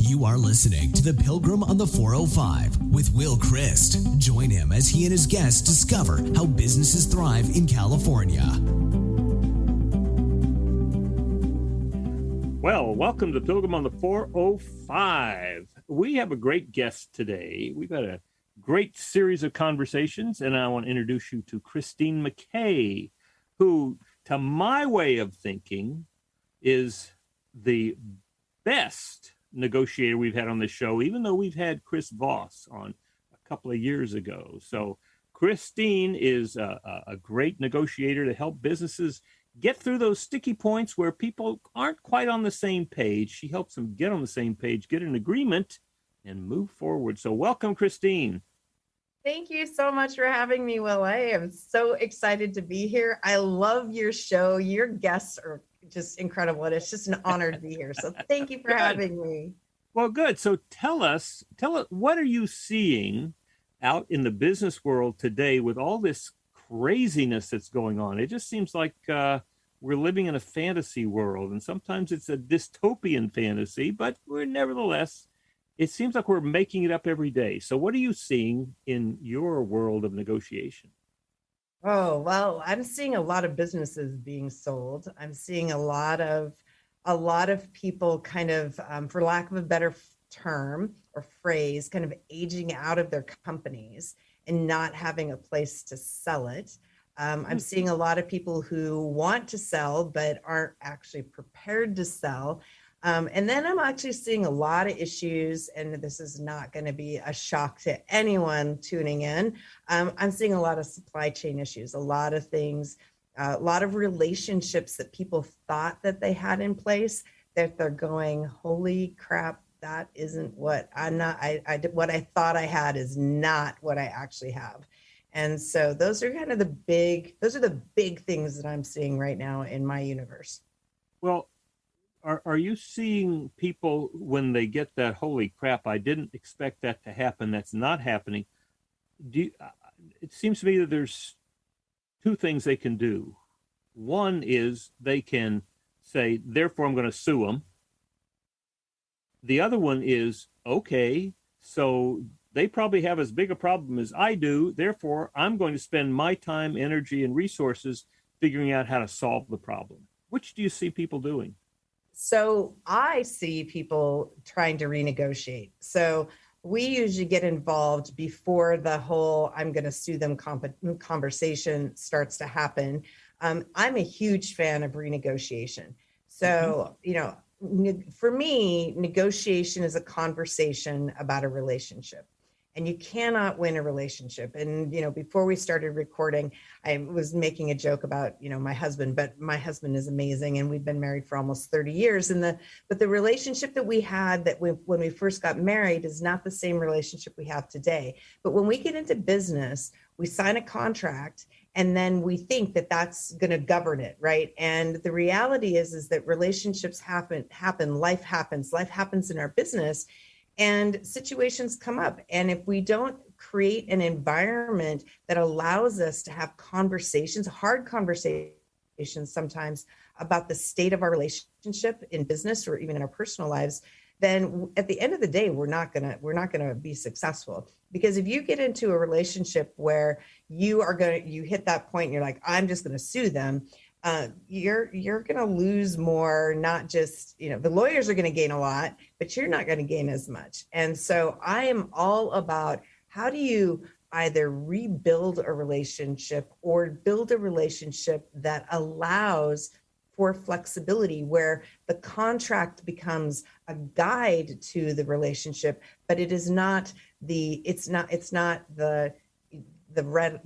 You are listening to The Pilgrim on the 405 with Will Christ. Join him as he and his guests discover how businesses thrive in California. Well, welcome to Pilgrim on the 405. We have a great guest today. We've got a great series of conversations, and I want to introduce you to Christine McKay, who, to my way of thinking, is the best negotiator we've had on the show, even though we've had Chris Voss on a couple of years ago. So Christine is a great negotiator to help businesses get through those sticky points where people aren't quite on the same page. She helps them get on the same page, get an agreement, and move forward. So welcome, Christine. Thank you so much for having me, Will. I am so excited to be here. I love your show. Your guests are just incredible. And it's just an honor to be here. So thank you for having me. Well, good. So tell us, what are you seeing out in the business world today with all this craziness that's going on? It just seems like we're living in a fantasy world, and sometimes it's a dystopian fantasy, but nevertheless, it seems like we're making it up every day. So what are you seeing in your world of negotiation? Oh, well, I'm seeing a lot of businesses being sold. I'm seeing a lot of people kind of, for lack of a better term or phrase, kind of aging out of their companies and not having a place to sell it. I'm seeing a lot of people who want to sell but aren't actually prepared to sell. And then I'm actually seeing a lot of issues, and this is not going to be a shock to anyone tuning in. I'm seeing a lot of supply chain issues, a lot of things, a lot of relationships that people thought that they had in place that they're going, holy crap, that isn't what what I thought I had is not what I actually have. And so those are kind of the big things that I'm seeing right now in my universe. Well, are you seeing people when they get that, holy crap, I didn't expect that to happen, that's not happening? It seems to me that there's two things they can do. One is they can say, therefore, I'm going to sue them. The other one is, okay, so they probably have as big a problem as I do. Therefore, I'm going to spend my time, energy, and resources figuring out how to solve the problem. Which do you see people doing? So I see people trying to renegotiate. So we usually get involved before the whole I'm going to sue them conversation starts to happen. I'm a huge fan of renegotiation. So, for me, negotiation is a conversation about a relationship. And you cannot win a relationship. And, before we started recording, I was making a joke about, my husband, but my husband is amazing. And we've been married for almost 30 years. But the relationship that we had when we first got married is not the same relationship we have today. But when we get into business, we sign a contract and then we think that that's going to govern it, right? And the reality is that relationships happen, life happens in our business. And situations come up. And if we don't create an environment that allows us to have conversations, hard conversations sometimes about the state of our relationship in business or even in our personal lives, then at the end of the day, we're not gonna be successful. Because if you get into a relationship where you hit that point and you're like, I'm just gonna sue them, you're going to lose more, not just, the lawyers are going to gain a lot, but you're not going to gain as much. And so I am all about how do you either rebuild a relationship or build a relationship that allows for flexibility, where the contract becomes a guide to the relationship, but it is not the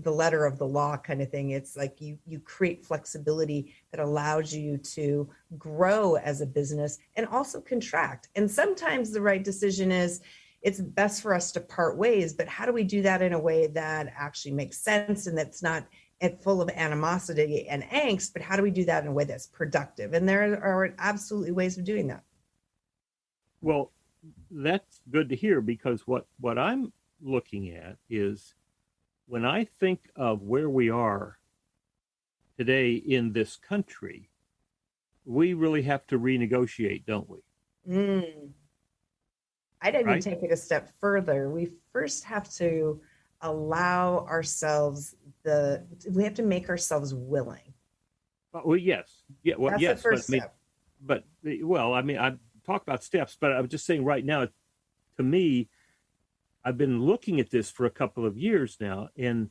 letter of the law kind of thing. It's like you create flexibility that allows you to grow as a business and also contract. And sometimes the right decision is it's best for us to part ways, but how do we do that in a way that actually makes sense and that's not full of animosity and angst, but how do we do that in a way that's productive? And there are absolutely ways of doing that. Well, that's good to hear, because what I'm looking at is, when I think of where we are today in this country, we really have to renegotiate, don't we? I'd even right? take it a step further. We first have to allow ourselves we have to make ourselves willing. Well, yes, yeah, well, That's the yes, but first I mean, step. well, I mean, I talk about steps, but I'm just saying right now, to me, I've been looking at this for a couple of years now, and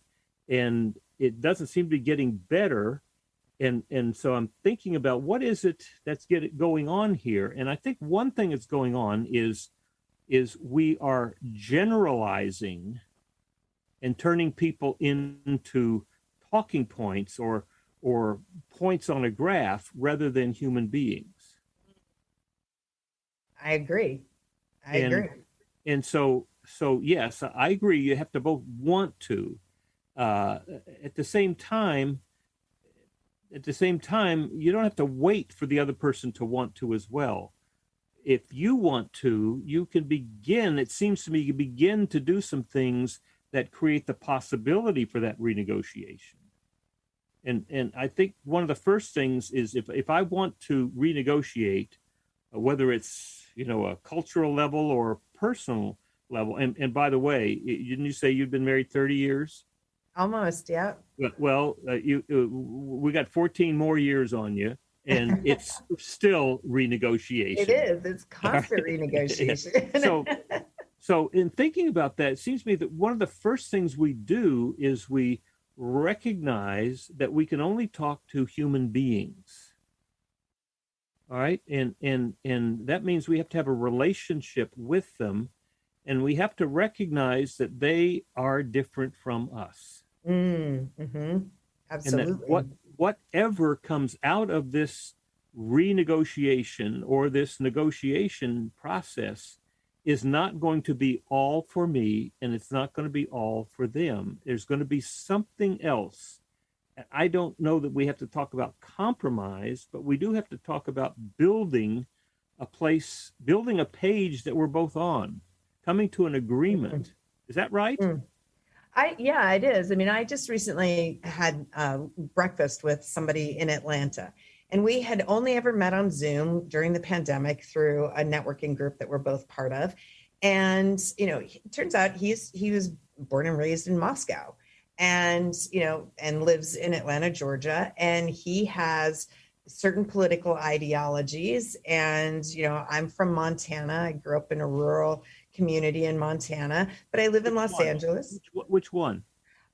it doesn't seem to be getting better. And so I'm thinking about what is it that's going on here. And I think one thing that's going on is we are generalizing and turning people into talking points or points on a graph rather than human beings. I agree. I And agree. so yes, I agree. You have to both want to. Uh, at the same time, you don't have to wait for the other person to want to as well. If you want to, you can begin. It seems to me you begin to do some things that create the possibility for that renegotiation. And I think one of the first things is if I want to renegotiate, whether it's a cultural level or a personal level. And by the way, didn't you say you've been married 30 years? Almost, yeah. Well, we got 14 more years on you, and it's still It renegotiation. is. It's All constant right? renegotiation. So in thinking about that, it seems to me that one of the first things we do is we recognize that we can only talk to human beings. All right. And that means we have to have a relationship with them, and we have to recognize that they are different from us. Mm-hmm. And that Absolutely. whatever comes out of this renegotiation or this negotiation process is not going to be all for me, and it's not going to be all for them. There's going to be something else. And I don't know that we have to talk about compromise, but we do have to talk about building a page that we're both on, coming to an agreement. Is that right? Mm. Yeah, it is. I mean, I just recently had breakfast with somebody in Atlanta, and we had only ever met on Zoom during the pandemic through a networking group that we're both part of. And, it turns out he was born and raised in Moscow and, and lives in Atlanta, Georgia. And he has certain political ideologies. And, I'm from Montana. I grew up in a rural community in Montana, but I live in Los Angeles. Which one?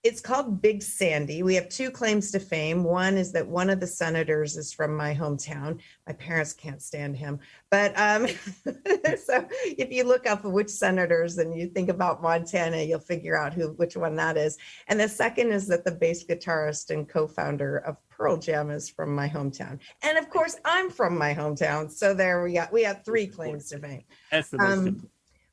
It's called Big Sandy. We have two claims to fame. One is that one of the senators is from my hometown. My parents can't stand him. But so if you look up which senators and you think about Montana, you'll figure out which one that is. And the second is that the bass guitarist and co-founder of Pearl Jam is from my hometown. And of course, I'm from my hometown. So there we got three claims to fame. That's the most important.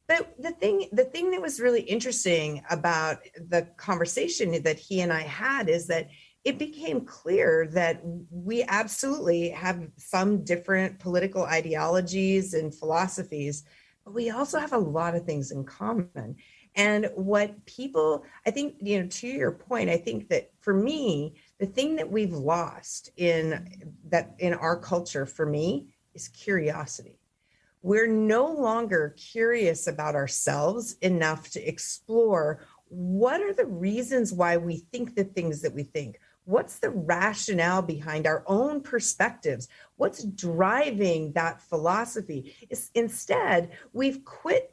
But the thing that was really interesting about the conversation that he and I had is that it became clear that we absolutely have some different political ideologies and philosophies, but we also have a lot of things in common. And what people, I think, to your point, I think that for me, the thing that we've lost in our culture, for me, is curiosity. We're no longer curious about ourselves enough to explore what are the reasons why we think the things that we think. What's the rationale behind our own perspectives? What's driving that philosophy? Instead, we've quit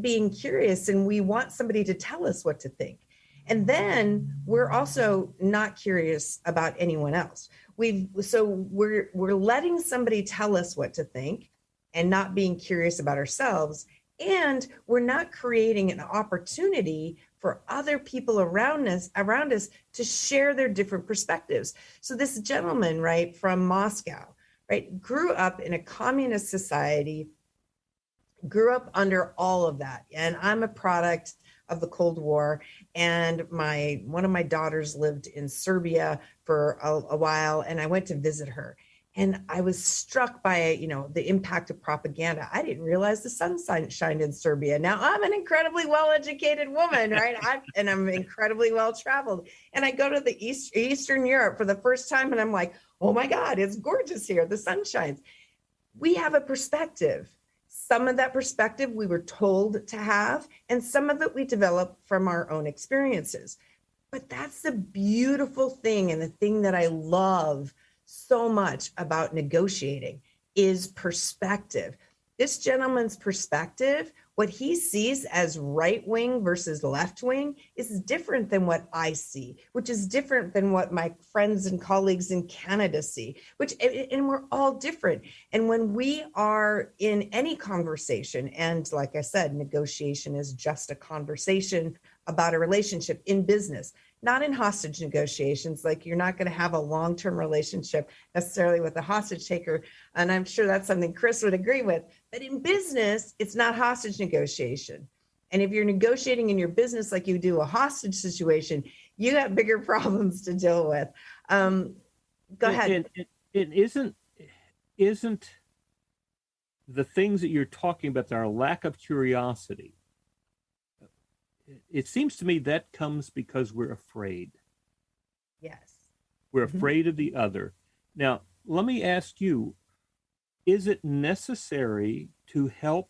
being curious, and we want somebody to tell us what to think. And then we're also not curious about anyone else. We're letting somebody tell us what to think and not being curious about ourselves. And we're not creating an opportunity for other people around us to share their different perspectives. So this gentleman, right, from Moscow, right, grew up in a communist society, grew up under all of that. And I'm a product of the Cold War. And one of my daughters lived in Serbia for a while, and I went to visit her. And I was struck by, the impact of propaganda. I didn't realize the sun shined in Serbia. Now I'm an incredibly well-educated woman, right? I'm incredibly well-traveled. And I go to the Eastern Europe for the first time, and I'm like, oh my God, it's gorgeous here. The sun shines. We have a perspective. Some of that perspective we were told to have, and some of it we developed from our own experiences. But that's the beautiful thing, and the thing that I love so much about negotiating is perspective. This gentleman's perspective, what he sees as right wing versus left wing, is different than what I see, which is different than what my friends and colleagues in Canada see, and we're all different. And when we are in any conversation, and like I said, negotiation is just a conversation about a relationship in business, not in hostage negotiations. Like, you're not going to have a long-term relationship necessarily with a hostage taker. And I'm sure that's something Chris would agree with. But in business, it's not hostage negotiation. And if you're negotiating in your business like you do a hostage situation, you have bigger problems to deal with. Go ahead. It isn't the things that you're talking about, our lack of curiosity. It seems to me that comes because we're afraid. Yes. We're afraid of the other. Now, let me ask you, is it necessary to help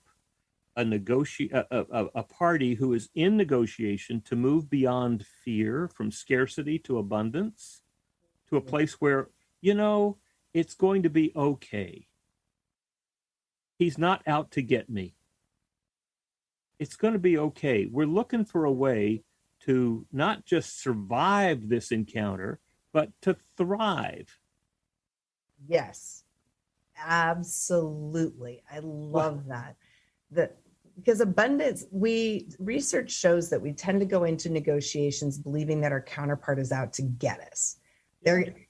a party who is in negotiation to move beyond fear, from scarcity to abundance, to a place where, it's going to be okay? He's not out to get me. It's going to be okay. We're looking for a way to not just survive this encounter, but to thrive. Yes, absolutely. I love that. Because abundance, research shows that we tend to go into negotiations believing that our counterpart is out to get us.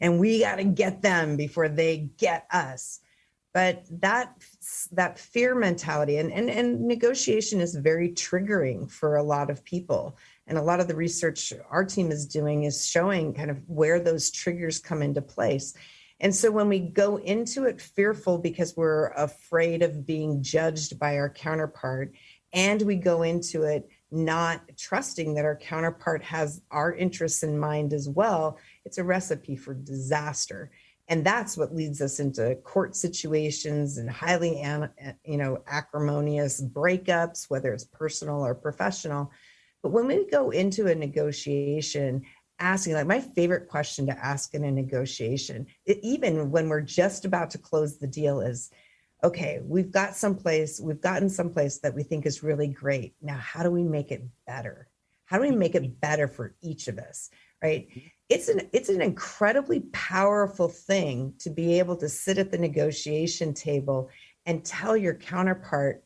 And we got to get them before they get us. But that fear mentality and negotiation is very triggering for a lot of people. And a lot of the research our team is doing is showing kind of where those triggers come into place. And so when we go into it fearful because we're afraid of being judged by our counterpart, and we go into it not trusting that our counterpart has our interests in mind as well, it's a recipe for disaster. And that's what leads us into court situations and highly, acrimonious breakups, whether it's personal or professional. But when we go into a negotiation, asking, like, my favorite question to ask in a negotiation, even when we're just about to close the deal, is, okay, we've gotten someplace that we think is really great. Now, how do we make it better? How do we make it better for each of us, right? It's an incredibly powerful thing to be able to sit at the negotiation table and tell your counterpart,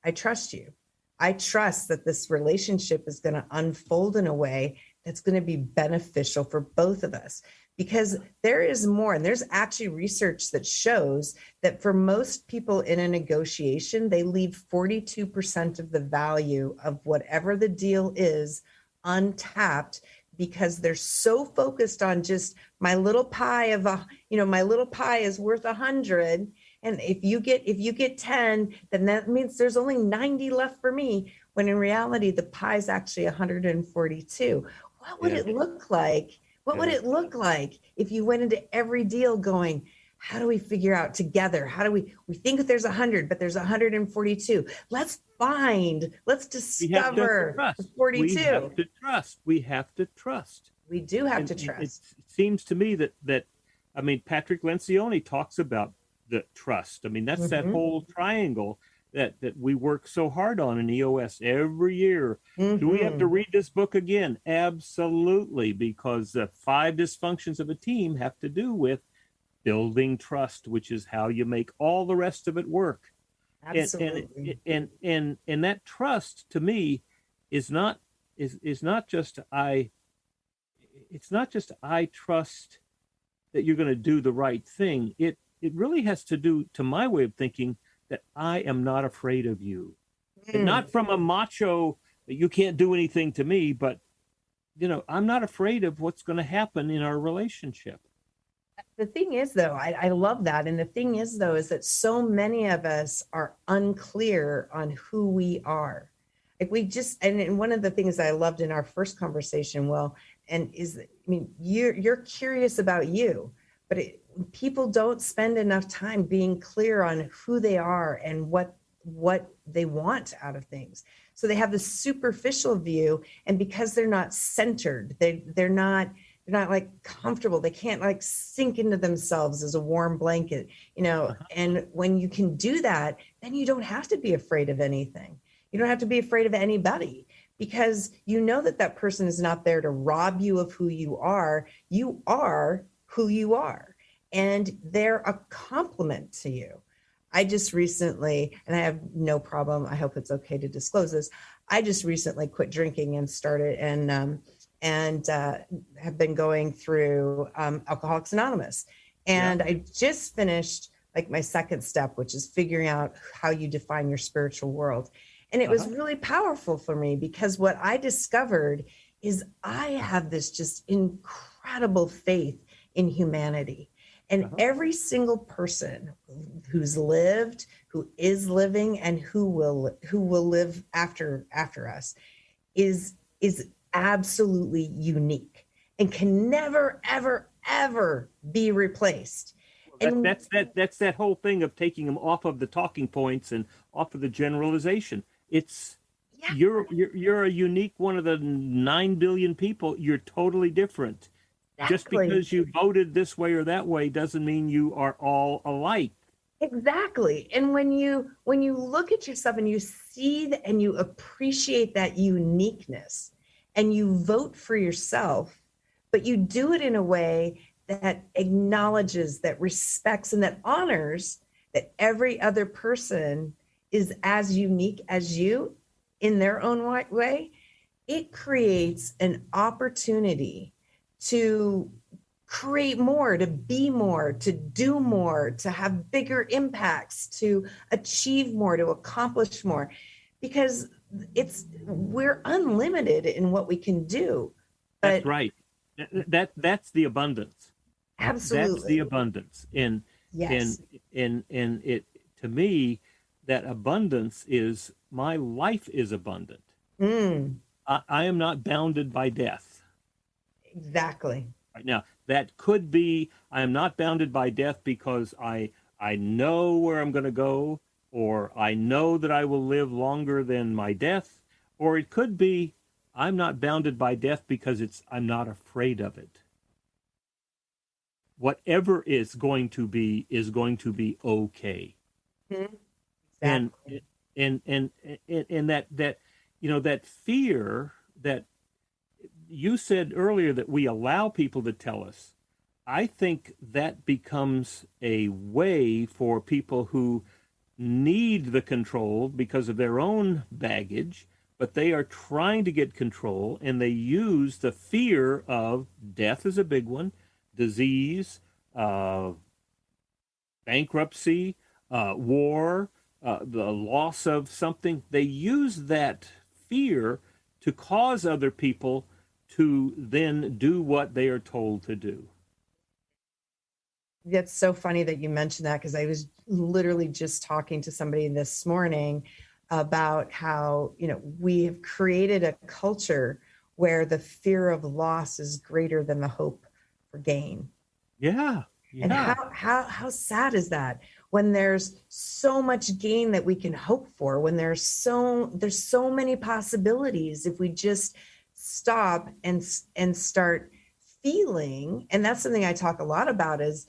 I trust you. I trust that this relationship is going to unfold in a way that's going to be beneficial for both of us. Because there is more, and there's actually research that shows that for most people in a negotiation, they leave 42% of the value of whatever the deal is untapped, because they're so focused on just my little pie my little pie is worth 100. And if you get 10, then that means there's only 90 left for me. When in reality, the pie is actually 142. What would it look like? What would it look like if you went into every deal going, how do we figure out together? How do we think that there's 100, but there's 142. Let's discover the 42. We have to trust. We do have to trust. It seems to me that Patrick Lencioni talks about the trust. That's that whole triangle that we work so hard on in EOS every year. Do we have to read this book again? Absolutely, because the 5 dysfunctions of a team have to do with building trust, which is how you make all the rest of it work. Absolutely. And that trust, to me, is not just I trust that you're going to do the right thing. It really has to do, to my way of thinking, that I am not afraid of you. And not from a macho, you can't do anything to me, but I'm not afraid of what's going to happen in our relationship. The thing is, though, I love that. And the thing is, though, is that so many of us are unclear on who we are. Like, and one of the things I loved in our first conversation, you're curious about you, but people don't spend enough time being clear on who they are and what what they want out of things. So they have this superficial view, and because they're not centered, they're not like comfortable. They can't like sink into themselves as a warm blanket, and when you can do that, then you don't have to be afraid of anything. You don't have to be afraid of anybody, because you know that person is not there to rob you of who you are. You are who you are, and they're a complement to you. I just recently, and I have no problem, I hope it's okay to disclose this, I just recently quit drinking and started and have been going through Alcoholics Anonymous. And I just finished like my second step, which is figuring out how you define your spiritual world. And it was really powerful for me, because what I discovered is I have this just incredible faith in humanity. And every single person who's lived, who is living, and who will live after us is absolutely unique and can never, ever, ever be replaced. And that's that whole thing of taking them off of the talking points and off of the generalization. It's you're a unique one of the 9 billion people. You're totally different. Exactly. Just because you voted this way or that way doesn't mean you are all alike. Exactly. And when you look at yourself and you see that and you appreciate that uniqueness and you vote for yourself, but you do it in a way that acknowledges, that respects, and that honors that every other person is as unique as you in their own way, it creates an opportunity to create more, to be more, to do more, to have bigger impacts, to achieve more, to accomplish more, because we're unlimited in what we can do. But that's right. That's the abundance. Absolutely. That's the abundance. And it, to me, that abundance is, my life is abundant. I am not bounded by death. Exactly. Right now, that could be, I am not bounded by death because I know where I'm going to go, or I know that I will live longer than my death, or it could be, I'm not bounded by death because I'm not afraid of it. Whatever is going to be okay. Exactly. And that that fear that you said earlier that we allow people to tell us, I think that becomes a way for people who need the control because of their own baggage, but they are trying to get control, and they use the fear of death is a big one, disease, bankruptcy, war, the loss of something. They use that fear to cause other people to then do what they are told to do. That's so funny that you mentioned that, because I was literally just talking to somebody this morning about how, we have created a culture where the fear of loss is greater than the hope for gain. Yeah. And how sad is that, when there's so much gain that we can hope for, when there's so many possibilities if we just stop and start feeling. And that's something I talk a lot about is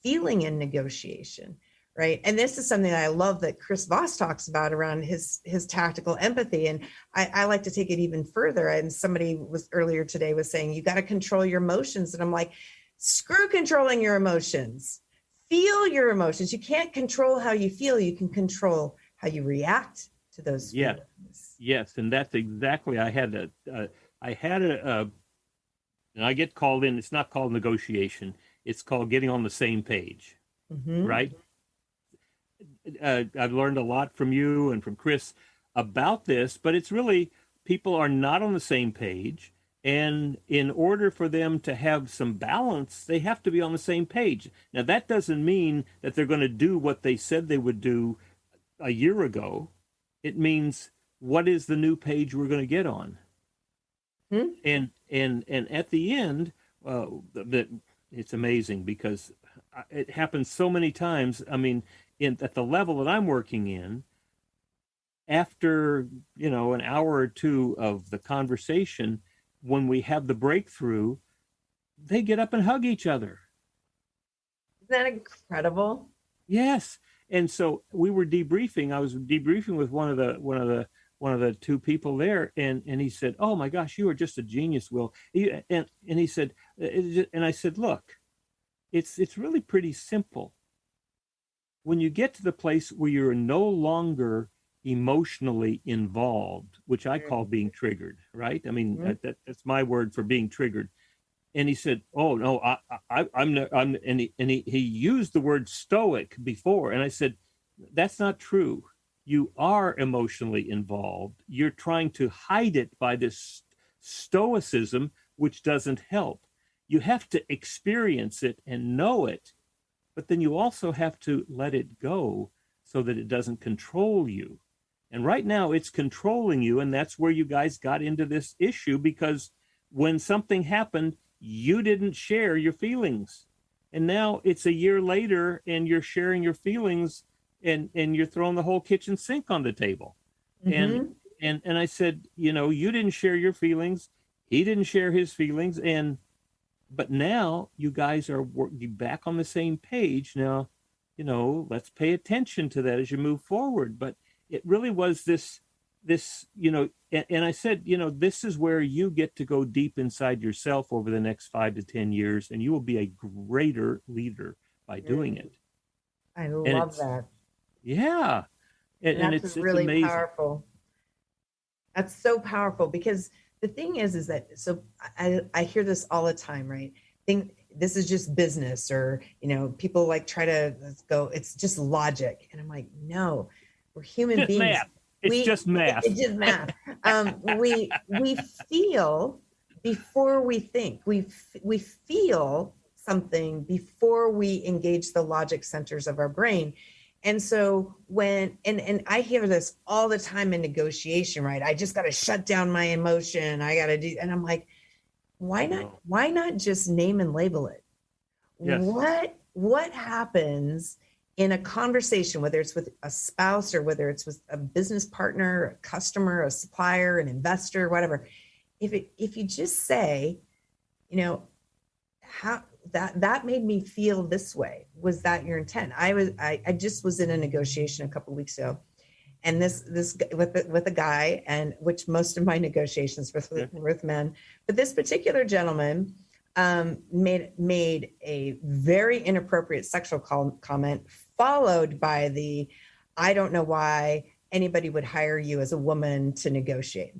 feeling in negotiation, right? And this is something that I love that Chris Voss talks about around his tactical empathy. And I like to take it even further. And somebody was earlier today was saying, you got to control your emotions. And I'm like, screw controlling your emotions. Feel your emotions. You can't control how you feel. You can control how you react to those feelings. Yes, and that's exactly. I had a, and I get called in. It's not called negotiation. It's called getting on the same page, right? I've learned a lot from you and from Chris about this, but it's really, people are not on the same page. And in order for them to have some balance, they have to be on the same page. Now, that doesn't mean that they're going to do what they said they would do a year ago. It means, what is the new page we're going to get on? And at the end, it's amazing because it happens so many times. I mean, at the level that I'm working in, after, an hour or two of the conversation, when we have the breakthrough, they get up and hug each other. Isn't that incredible? Yes. And so we were debriefing. I was debriefing with one of the two people there, and he said, "Oh my gosh, you are just a genius, Will." And he said, and I said, "Look, it's really pretty simple. When you get to the place where you're no longer emotionally involved, which I call being triggered, right? I mean, that's my word for being triggered." And he said, "Oh no, I'm not." And he used the word stoic before, and I said, "That's not true. You are emotionally involved. You're trying to hide it by this stoicism, which doesn't help. You have to experience it and know it, but then you also have to let it go so that it doesn't control you. And right now, it's controlling you, and that's where you guys got into this issue, because when something happened, you didn't share your feelings. And now it's a year later and you're sharing your feelings, and you're throwing the whole kitchen sink on the table." And I said, you didn't share your feelings. He didn't share his feelings. But now you guys are working back on the same page. Now, let's pay attention to that as you move forward. But it really was this, and I said, this is where you get to go deep inside yourself over the next 5 to 10 years, and you will be a greater leader by doing it. I love that. Yeah. And that's it's really amazing. Powerful. That's so powerful, because the thing is that, so I hear this all the time, right? This is just business, or, people like try to go, it's just logic. And I'm like, no, we're human just beings. Math. It's just math. It's just math. We feel before we think. We feel something before we engage the logic centers of our brain. And so and I hear this all the time in negotiation, right? I just got to shut down my emotion. I got to do, and I'm like, why not just name and label it? Yes. What happens in a conversation, whether it's with a spouse or whether it's with a business partner, a customer, a supplier, an investor, whatever, if you just say, how that made me feel this way. Was that your intent? I just was in a negotiation a couple of weeks ago, and this with a guy, and which most of my negotiations with men, but this particular gentleman made a very inappropriate sexual comment, followed by the, "I don't know why anybody would hire you as a woman to negotiate."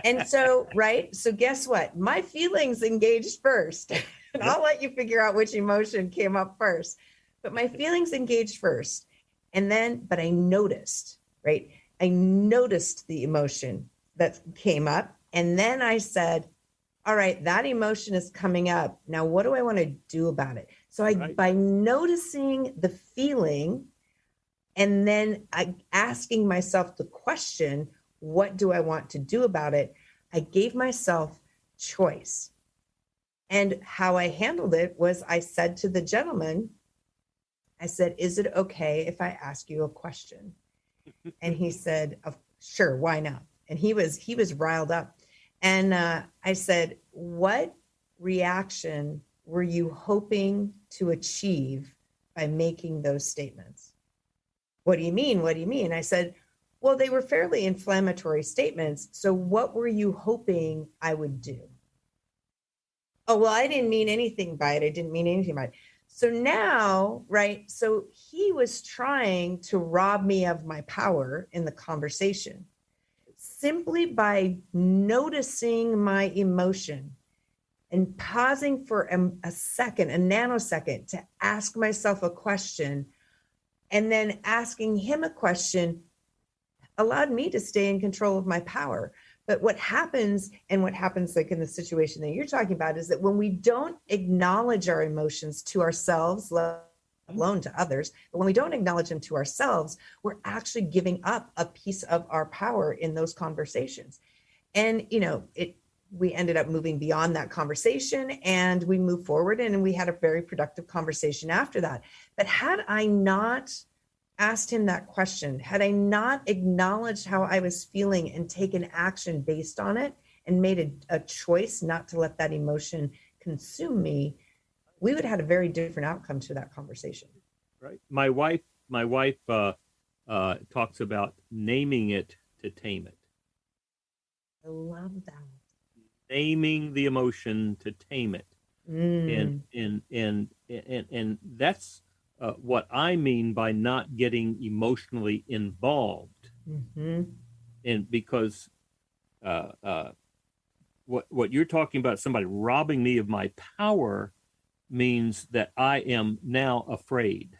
And so, right. So guess what? My feelings engaged first. And I'll let you figure out which emotion came up first. But my feelings engaged first. And then, but I noticed, right? I noticed the emotion that came up. And then I said, all right, that emotion is coming up. Now, what do I want to do about it? So by noticing the feeling, and then asking myself the question, what do I want to do about it? I gave myself choice. And how I handled it was, I said to the gentleman, I said, "Is it okay if I ask you a question?" And he said, "Sure, why not?" And he was riled up. And I said, "What reaction were you hoping to achieve by making those statements?" "What do you mean? What do you mean?" I said, "Well, they were fairly inflammatory statements. So what were you hoping I would do?" "Oh, well, I didn't mean anything by it. I didn't mean anything by it." So now, right, so he was trying to rob me of my power in the conversation, simply by noticing my emotion and pausing for a second, a nanosecond, to ask myself a question, and then asking him a question allowed me to stay in control of my power. But what happens like in the situation that you're talking about, is that when we don't acknowledge our emotions to ourselves, let alone to others, but when we don't acknowledge them to ourselves, we're actually giving up a piece of our power in those conversations. And, we ended up moving beyond that conversation, and we moved forward, and we had a very productive conversation after that. But had I not asked him that question, had I not acknowledged how I was feeling and taken action based on it and made a choice not to let that emotion consume me, we would have had a very different outcome to that conversation. Right. My wife talks about naming it to tame it. I love that. Naming the emotion to tame it. And that's what I mean by not getting emotionally involved. And because what you're talking about, somebody robbing me of my power, means that I am now afraid.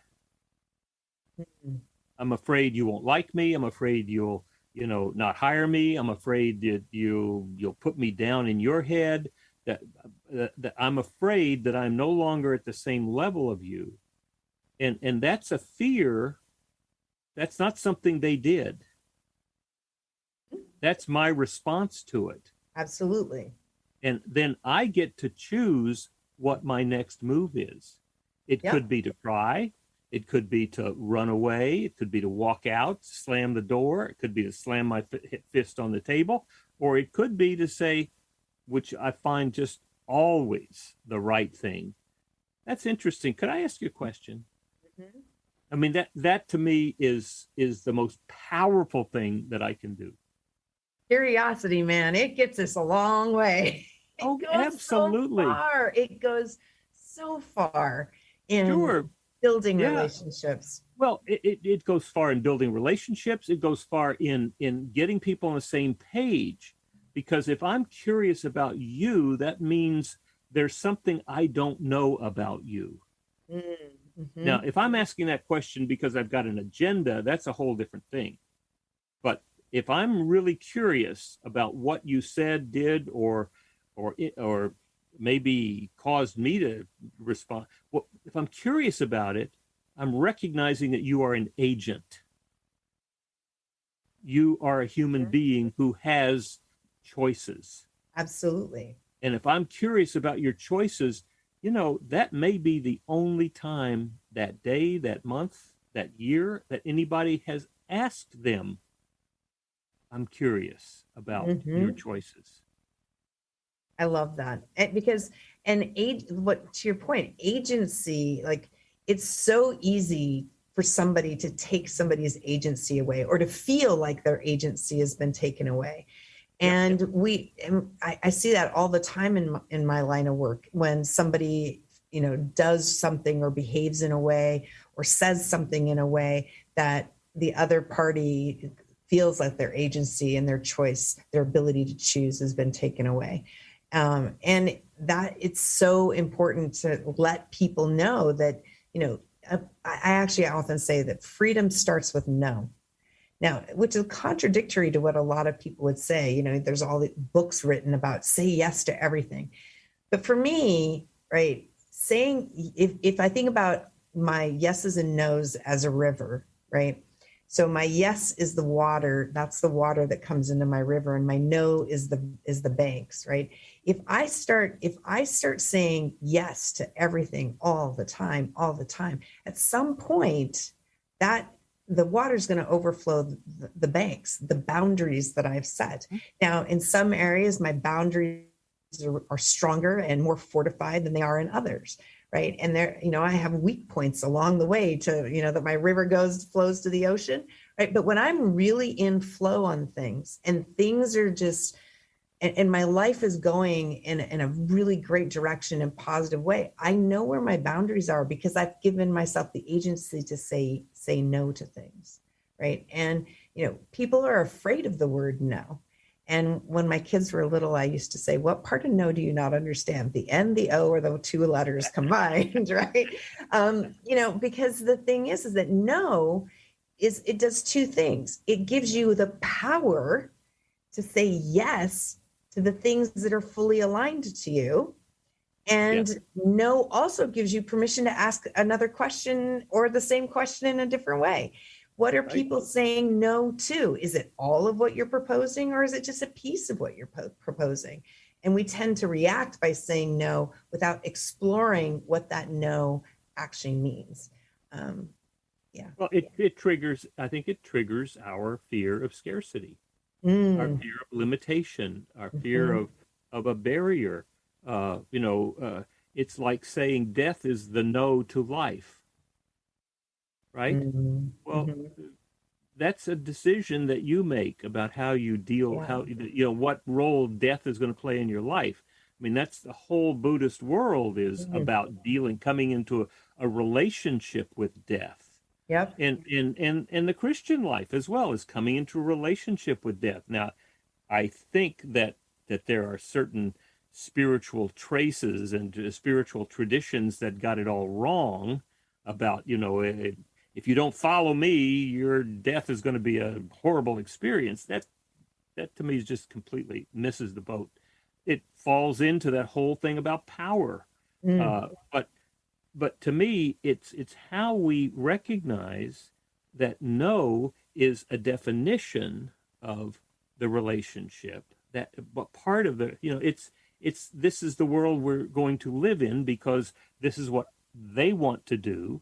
I'm afraid you won't like me. I'm afraid you'll not hire me. I'm afraid that you'll put me down in your head. That I'm afraid that I'm no longer at the same level of you. And that's a fear. That's not something they did. That's my response to it. Absolutely. And then I get to choose what my next move is. It could be to cry. It could be to run away. It could be to walk out, slam the door. It could be to slam my fist on the table. Or it could be to say, which I find just always the right thing. That's interesting. Could I ask you a question? I mean, that to me is the most powerful thing that I can do. Curiosity, man, it gets us a long way. Oh, absolutely. It goes so far in building relationships. Well, it goes far in building relationships. It goes far in getting people on the same page. Because if I'm curious about you, that means there's something I don't know about you. Now, if I'm asking that question because I've got an agenda, that's a whole different thing. But if I'm really curious about what you said, did, or maybe caused me to respond, well, if I'm curious about it, I'm recognizing that you are an agent. You are a human being who has choices. Absolutely. And if I'm curious about your choices, that may be the only time that day, that month, that year that anybody has asked them, I'm curious about your choices. I love that. Because to your point, agency, like, it's so easy for somebody to take somebody's agency away or to feel like their agency has been taken away. And I see that all the time in my line of work when somebody, does something or behaves in a way or says something in a way that the other party feels like their agency and their choice, their ability to choose has been taken away. And that it's so important to let people know that, I often say that freedom starts with no. Now, which is contradictory to what a lot of people would say. There's all the books written about say yes to everything. But for me, right, saying, if I think about my yeses and nos as a river, right? So my yes is the water. That's the water that comes into my river, and my no is the banks, right? If I start saying yes to everything all the time, at some point that the water's going to overflow the banks, the boundaries that I've set. Now, in some areas, my boundaries are stronger and more fortified than they are in others, right? And there, I have weak points along the way to, that my river flows to the ocean, right? But when I'm really in flow on things and things are just, and my life is going in a really great direction and positive way, I know where my boundaries are because I've given myself the agency to say no to things, right? And, people are afraid of the word no. And when my kids were little, I used to say, what part of no do you not understand? The N, the O, or the two letters combined, right? Because the thing is that no it does two things. It gives you the power to say yes to the things that are fully aligned to you. And no also gives you permission to ask another question or the same question in a different way. What are people saying no to? Is it all of what you're proposing, or is it just a piece of what you're proposing? And we tend to react by saying no without exploring what that no actually means. Yeah. Well, it triggers, I think it triggers our fear of scarcity, our Mm. fear of limitation, our fear Mhm. of a barrier. It's like saying death is the no to life, right? Mhm. Well, Mhm. that's a decision that you make about how you deal, Yeah. what role death is going to play in your life. I mean, that's the whole Buddhist world is Mhm. about coming into a relationship with death. Yep. And the Christian life as well is coming into a relationship with death. Now, I think that there are certain spiritual traces and spiritual traditions that got it all wrong about, if you don't follow me, your death is going to be a horrible experience. That to me is just completely misses the boat. It falls into that whole thing about power. Mm. But to me, it's how we recognize that no is a definition of the relationship. But part of it's this is the world we're going to live in because this is what they want to do,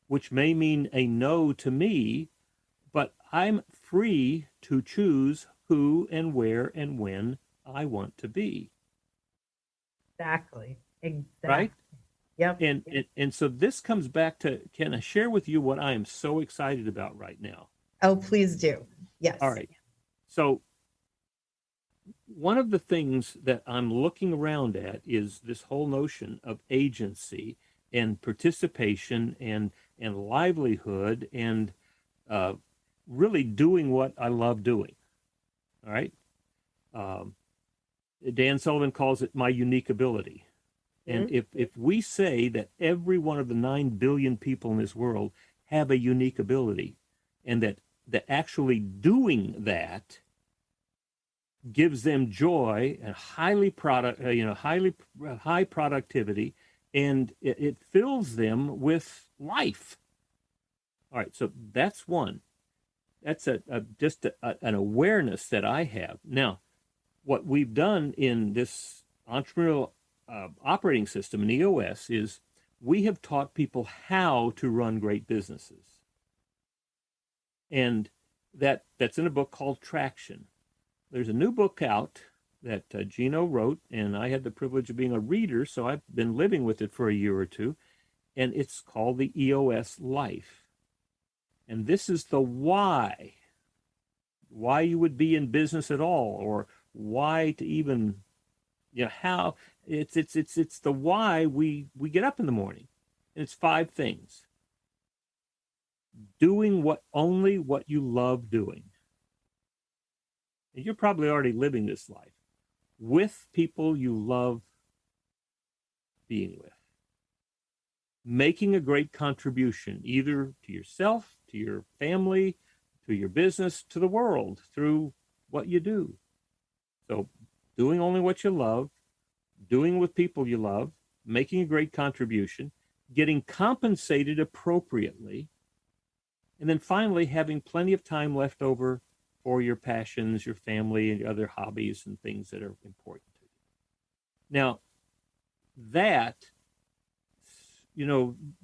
which may mean a no to me, but I'm free to choose who and where and when I want to be, Exactly. right? Exactly. Yep. And so this comes back to, can I share with you what I am so excited about right now? Oh, please do. All Yes. right. So one of the things that I'm looking around at is this whole notion of agency and participation and livelihood and uh, really doing what I love doing. All right. Um, Dan Sullivan calls it my unique ability. And Mhm. if we say that every one of the 9 billion people in this world have a unique ability, and that actually doing that gives them joy and high productivity, and it fills them with life. All right, so that's one. That's an awareness that I have. Now, what we've done in this entrepreneurial operating system in EOS is we have taught people how to run great businesses. And that's in a book called Traction. There's a new book out that Gino wrote, and I had the privilege of being a reader, so I've been living with it for a year or two, and it's called the EOS Life. And this is the why you would be in business at all, or why to even, how it's the why we get up in the morning. And it's 5 things. Doing what you love doing. And you're probably already living this life with people you love being with. Making a great contribution either to yourself, to your family, to your business, to the world through what you do. So doing only what you love, doing with people you love, making a great contribution, getting compensated appropriately, and then finally having plenty of time left over for your passions, your family, and your other hobbies and things that are important to you. Now, that,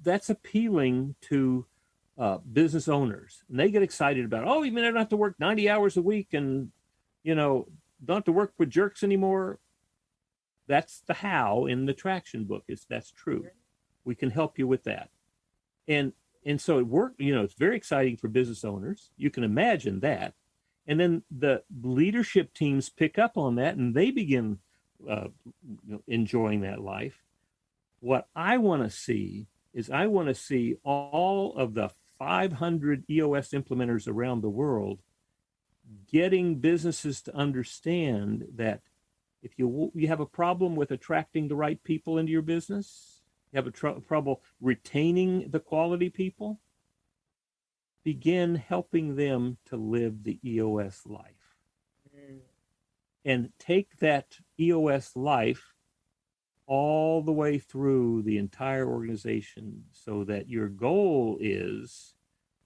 that's appealing to business owners. And they get excited about, oh, you mean I don't have to work 90 hours a week and, don't have to work with jerks anymore? That's the how in the Traction book. That's true. We can help you with that. And and so it worked, it's very exciting for business owners. You can imagine that. And then the leadership teams pick up on that and they begin enjoying that life. What I want to see is I want to see all of the 500 EOS implementers around the world getting businesses to understand that if you have a problem with attracting the right people into your business, you have a trouble retaining the quality people, begin helping them to live the EOS life. And take that EOS life all the way through the entire organization so that your goal is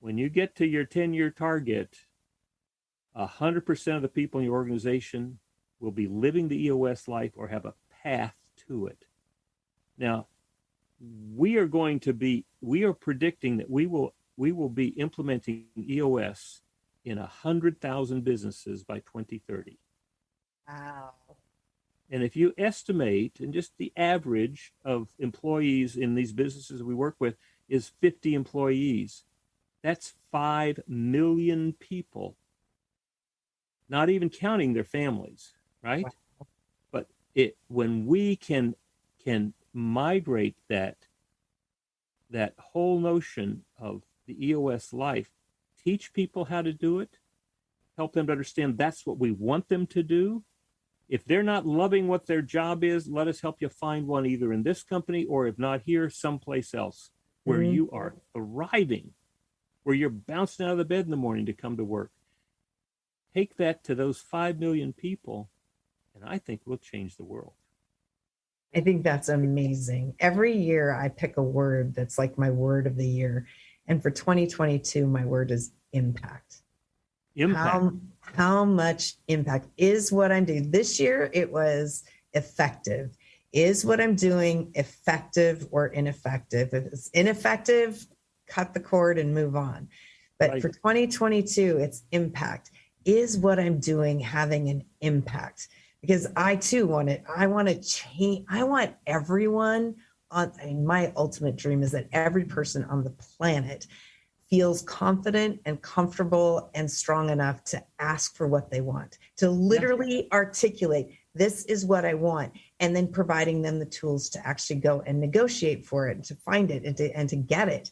when you get to your 10-year target, 100% of the people in your organization will be living the EOS life or have a path to it. Now, we are predicting that we will we will be implementing EOS in 100,000 businesses by 2030. Wow. And if you estimate, and just the average of employees in these businesses we work with is 50 employees, that's 5 million people, not even counting their families, right? Wow. But when we can migrate that whole notion of the EOS life, teach people how to do it, help them to understand that's what we want them to do. If they're not loving what their job is, let us help you find one either in this company or if not here, someplace else where you are thriving, where you're bouncing out of the bed in the morning to come to work. Take that to those 5 million people, and I think we'll change the world. I think that's amazing. Every year I pick a word that's like my word of the year. And for 2022, my word is impact. Impact. How much impact is what I'm doing? This year it was effective. Is what I'm doing effective or ineffective? If it's ineffective, cut the cord and move on. But Right. for 2022, it's impact. Is what I'm doing having an impact? Because I too want it. I want to change. I want everyone on, my ultimate dream is that every person on the planet feels confident and comfortable and strong enough to ask for what they want, to literally articulate, this is what I want, and then providing them the tools to actually go and negotiate for it, and to find it and to get it.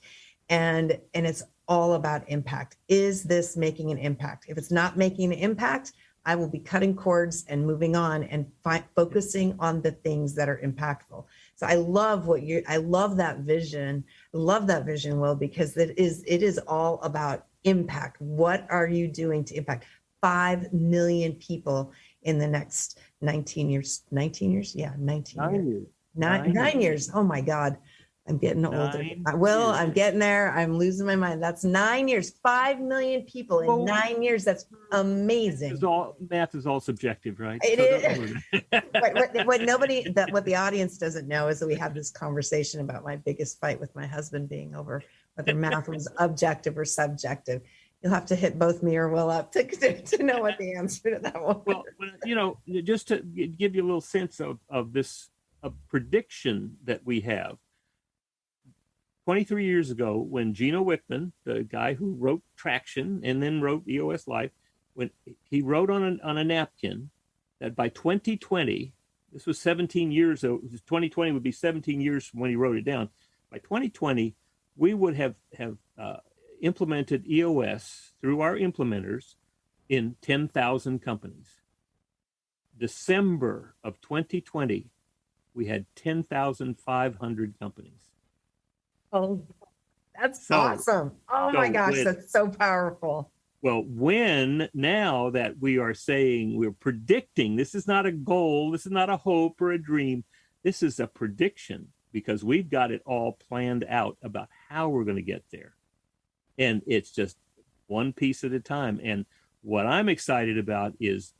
And it's all about impact. Is this making an impact? If it's not making an impact, I will be cutting cords and moving on and focusing on the things that are impactful. So I love that vision. I love that vision, Will, because it is all about impact. What are you doing to impact 5 million people in the next 19 years? 19 years? Yeah, 19 years. 9 years. Oh my God. I'm getting older. I'm getting there. I'm losing my mind. That's 9 years, 5 million people in 9 years. That's amazing. Math is all subjective, right? It is. What the audience doesn't know is that we had this conversation about my biggest fight with my husband being over whether math was objective or subjective. You'll have to hit both me or Will up to know what the answer to that one. Well, just to give you a little sense of this prediction that we have. 23 years ago, when Gino Wickman, the guy who wrote Traction and then wrote EOS Life, when he wrote on a napkin that by 2020, this was 17 years, 2020 would be 17 years from when he wrote it down. By 2020, we would have implemented EOS through our implementers in 10,000 companies. December of 2020, we had 10,500 companies. Oh, that's awesome. Oh my gosh, that's so powerful. Well, now that we are saying, we're predicting, this is not a goal, this is not a hope or a dream, this is a prediction, because we've got it all planned out about how we're going to get there. And it's just one piece at a time. And what I'm excited about is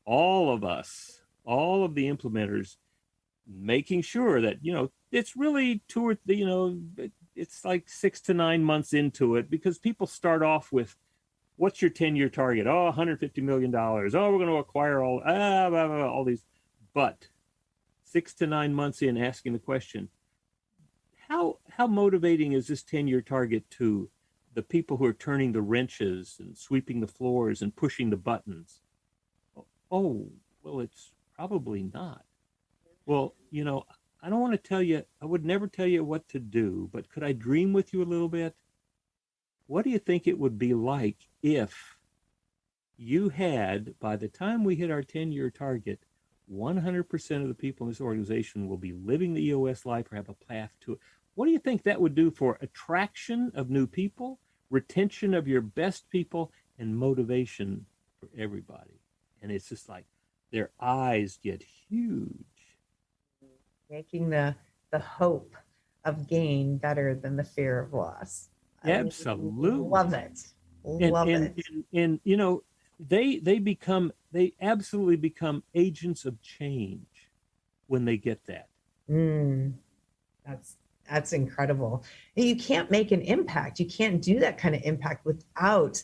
all of us, all of the implementers, making sure that, it's really it's like 6 to 9 months into it, because people start off with, what's your 10-year target? Oh, $150 million. Oh, we're going to acquire all these. But 6 to 9 months in, asking the question, how motivating is this 10-year target to the people who are turning the wrenches and sweeping the floors and pushing the buttons? Oh, well, it's probably not. Well, I don't want to tell you, I would never tell you what to do, but could I dream with you a little bit? What do you think it would be like if you had, by the time we hit our 10-year target, 100% of the people in this organization will be living the EOS life or have a path to it? What do you think that would do for attraction of new people, retention of your best people, and motivation for everybody? And it's just like their eyes get huge. Making the hope of gain better than the fear of loss. Absolutely. Love it. Love it. And they absolutely become agents of change when they get that. That's incredible. And you can't make an impact. You can't do that kind of impact without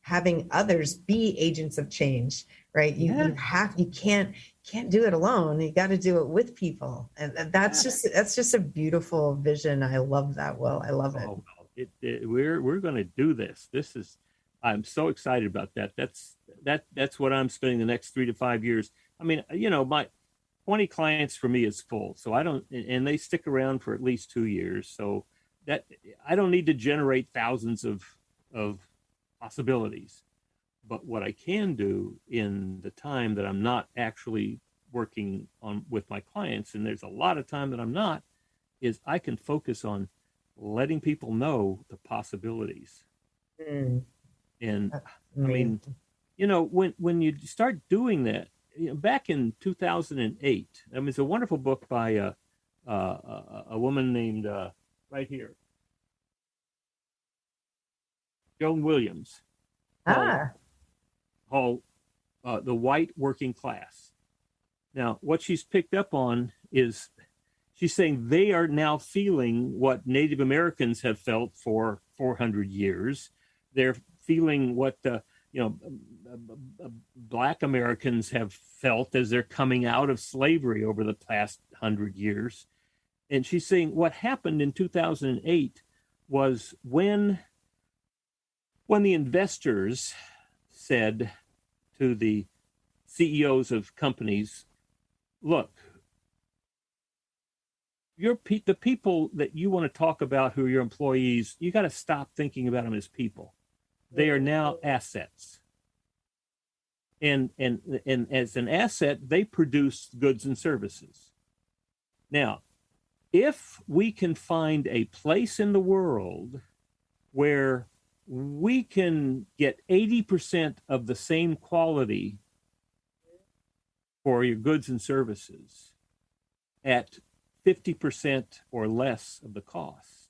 having others be agents of change, right? You can't do it alone. You got to do it with people. And that's just a beautiful vision. I love that, Will. I love it. Oh, we're going to do this. I'm so excited about that. That's what I'm spending the next 3 to 5 years. I mean, my 20 clients for me is full. So and they stick around for at least 2 years. So that I don't need to generate thousands of possibilities. But what I can do in the time that I'm not actually working on with my clients, and there's a lot of time that I'm not, is I can focus on letting people know the possibilities. And I mean, when you start doing that, back in 2008, I mean, it's a wonderful book by a woman named right here, Joan Williams, called The White Working Class. Now, what she's picked up on is she's saying they are now feeling what Native Americans have felt for 400 years. They're feeling what Black Americans have felt as they're coming out of slavery over the past 100 years. And she's saying what happened in 2008 was when the investors said to the CEOs of companies, look, the people that you want to talk about who are your employees, you got to stop thinking about them as people. They are now assets. And as an asset, they produce goods and services. Now, if we can find a place in the world where we can get 80% of the same quality for your goods and services at 50% or less of the cost,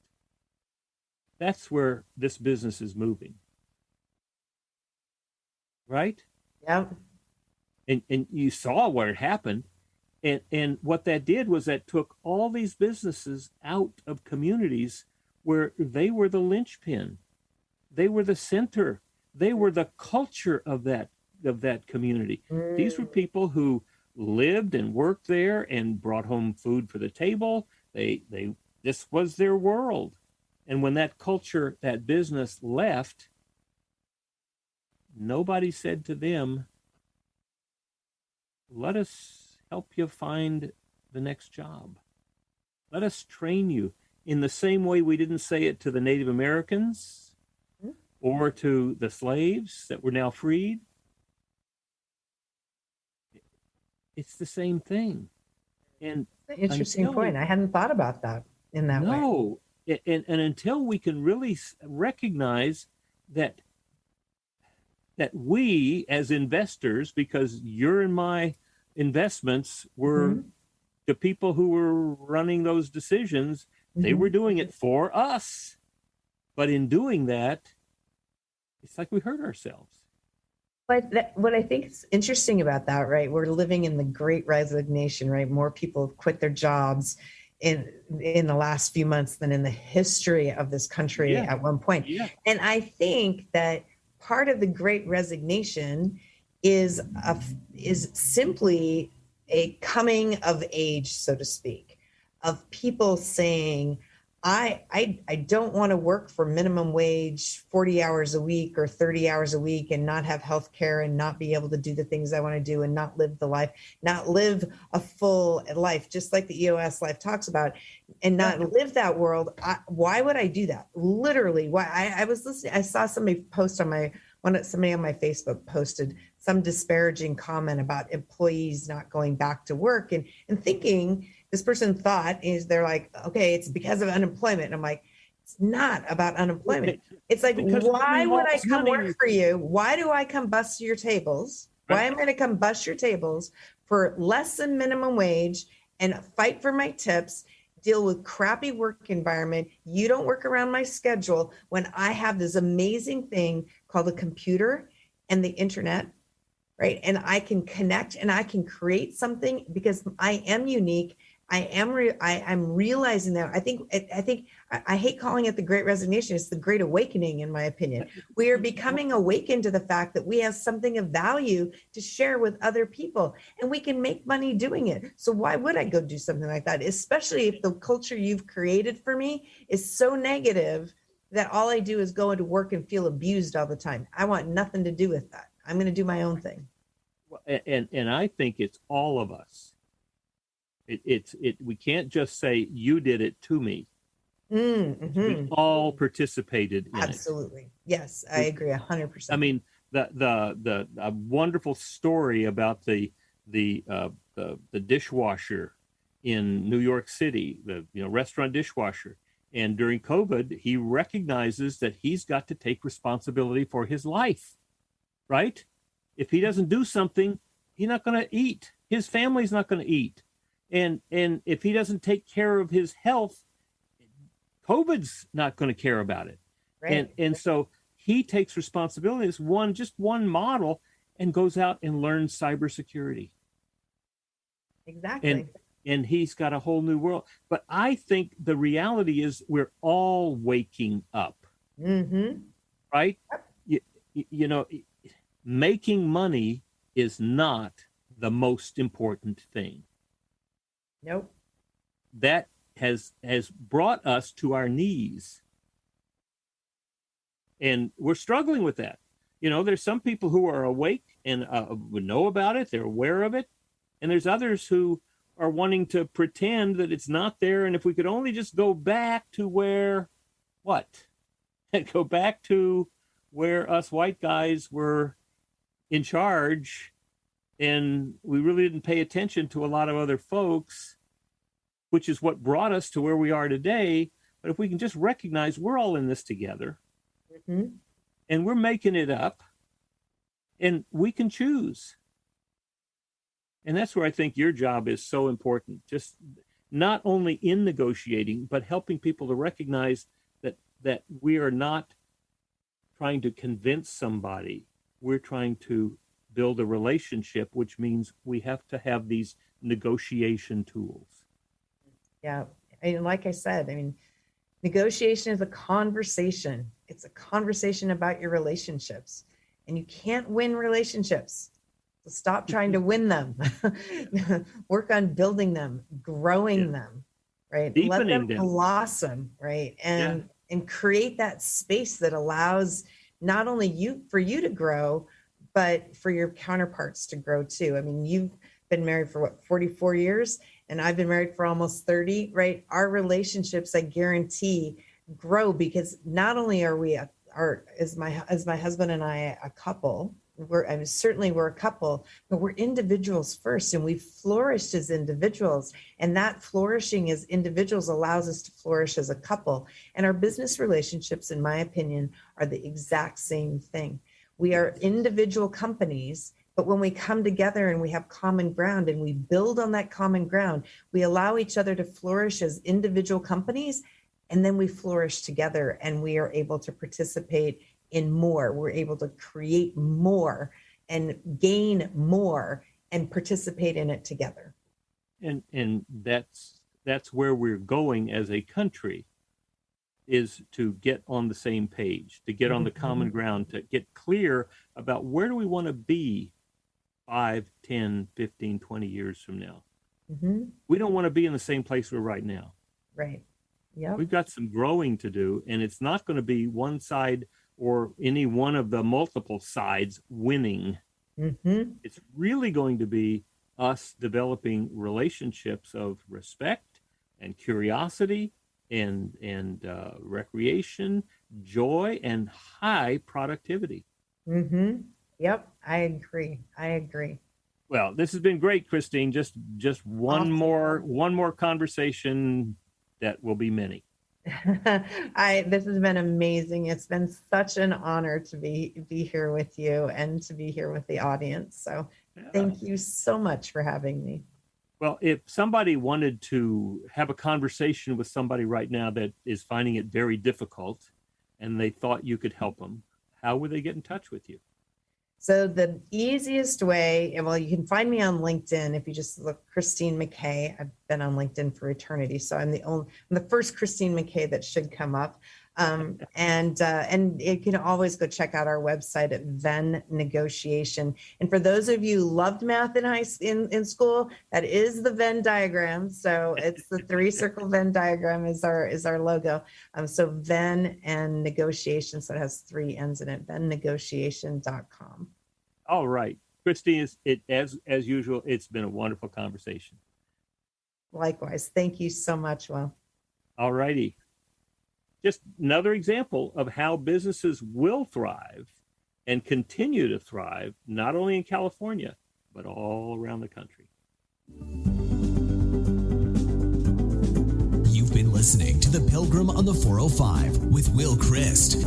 that's where this business is moving. Right? Yep. And you saw what had happened. And what that did was that took all these businesses out of communities where they were the linchpin. They were the center. They were the culture of that community. These were people who lived and worked there and brought home food for the table. This was their world. And when that culture, that business left, nobody said to them, let us help you find the next job. Let us train you in the same way we didn't say it to the Native Americans or to the slaves that were now freed. It's the same thing. And interesting point. I hadn't thought about that in that way. No. And until we can really recognize that we as investors, because you're in my investments, were the people who were running those decisions, they were doing it for us. But in doing that, it's like we hurt ourselves. But what I think is interesting about that, right? We're living in the Great Resignation, right? More people have quit their jobs in the last few months than in the history of this country at one point. Yeah. And I think that part of the Great Resignation is simply a coming of age, so to speak, of people saying, I don't want to work for minimum wage 40 hours a week or 30 hours a week and not have health care and not be able to do the things I want to do and not live the life, not live a full life, just like the Eos Life talks about, and not live that world. Why would I do that? Literally, why? I was listening. I saw somebody post on somebody on my Facebook posted some disparaging comment about employees not going back to work and thinking, this person thought they're like, okay, it's because of unemployment. And I'm like, it's not about unemployment. It's like, why would I come work for you? Why do I come bust your tables? Why am I going to come bust your tables for less than minimum wage and fight for my tips, deal with crappy work environment? You don't work around my schedule when I have this amazing thing called a computer and the internet, right? And I can connect and I can create something because I am unique. I'm realizing that. I hate calling it the Great Resignation. It's the Great Awakening, in my opinion. We are becoming awakened to the fact that we have something of value to share with other people, and we can make money doing it. So why would I go do something like that? Especially if the culture you've created for me is so negative that all I do is go into work and feel abused all the time. I want nothing to do with that. I'm going to do my own thing. And I think it's all of us. We can't just say you did it to me. We all participated in Absolutely. Yes, I agree 100%. I mean, the wonderful story about the dishwasher in New York City, the restaurant dishwasher, and during COVID, he recognizes that he's got to take responsibility for his life, right? If he doesn't do something, he's not going to eat. His family's not going to eat. And if he doesn't take care of his health, COVID's not going to care about it. Right. And so he takes responsibility as just one model and goes out and learns cybersecurity. Exactly. And he's got a whole new world. But I think the reality is we're all waking up. Right? Yep. Making money is not the most important thing. Nope. That has brought us to our knees. And we're struggling with that. There's some people who are awake and would know about it. They're aware of it. And there's others who are wanting to pretend that it's not there. And if we could only just go back to go back to where us white guys were in charge, and we really didn't pay attention to a lot of other folks, which is what brought us to where we are today. But if we can just recognize we're all in this together, and we're making it up, and we can choose. And that's where I think your job is so important, just not only in negotiating, but helping people to recognize that we are not trying to convince somebody. We're trying to build a relationship, which means we have to have these negotiation tools. Yeah. And like I said, negotiation is a conversation. It's a conversation about your relationships, and you can't win relationships. So stop trying to win them. Work on building them, growing them, right? Deepening Let them them. Blossom, right? And create that space that allows not only for you to grow, but for your counterparts to grow too. You've been married for 44 years, and I've been married for almost 30, right? Our relationships, I guarantee, grow because not only are we as my husband and I a couple, we're a couple, but we're individuals first, and we've flourished as individuals, and that flourishing as individuals allows us to flourish as a couple. And our business relationships, in my opinion, are the exact same thing. We are individual companies, but when we come together and we have common ground and we build on that common ground, we allow each other to flourish as individual companies, and then we flourish together, and we are able to participate in more. We're able to create more and gain more and participate in it together. And that's where we're going as a country, is to get on the same page, to get on the common ground, to get clear about where do we want to be 5, 10, 15, 20 years from now. We don't want to be in the same place we're right now. Right. Yeah. We've got some growing to do, and it's not going to be one side or any one of the multiple sides winning. It's really going to be us developing relationships of respect and curiosity and recreation, joy, and high productivity. Yep, I agree. Well, this has been great, Christine. Just one more conversation that will be many. This has been amazing. It's been such an honor to be here with you and to be here with the audience. So thank you so much for having me. Well, if somebody wanted to have a conversation with somebody right now that is finding it very difficult and they thought you could help them, how would they get in touch with you? So the easiest way, well, you can find me on LinkedIn if you just look Christine McKay. I've been on LinkedIn for eternity, so I'm the first Christine McKay that should come up. And you can always go check out our website at Venn Negotiation. And for those of you who loved math in school, that is the Venn diagram. So it's the 3-circle Venn diagram is our logo. So Venn and Negotiation, so it has 3 N's in it. VennNegotiation.com. All right, Christine, as usual, it's been a wonderful conversation. Likewise, thank you so much, Will. All righty. Just another example of how businesses will thrive and continue to thrive, not only in California, but all around the country. You've been listening to The Pilgrim on the 405 with Will Christ.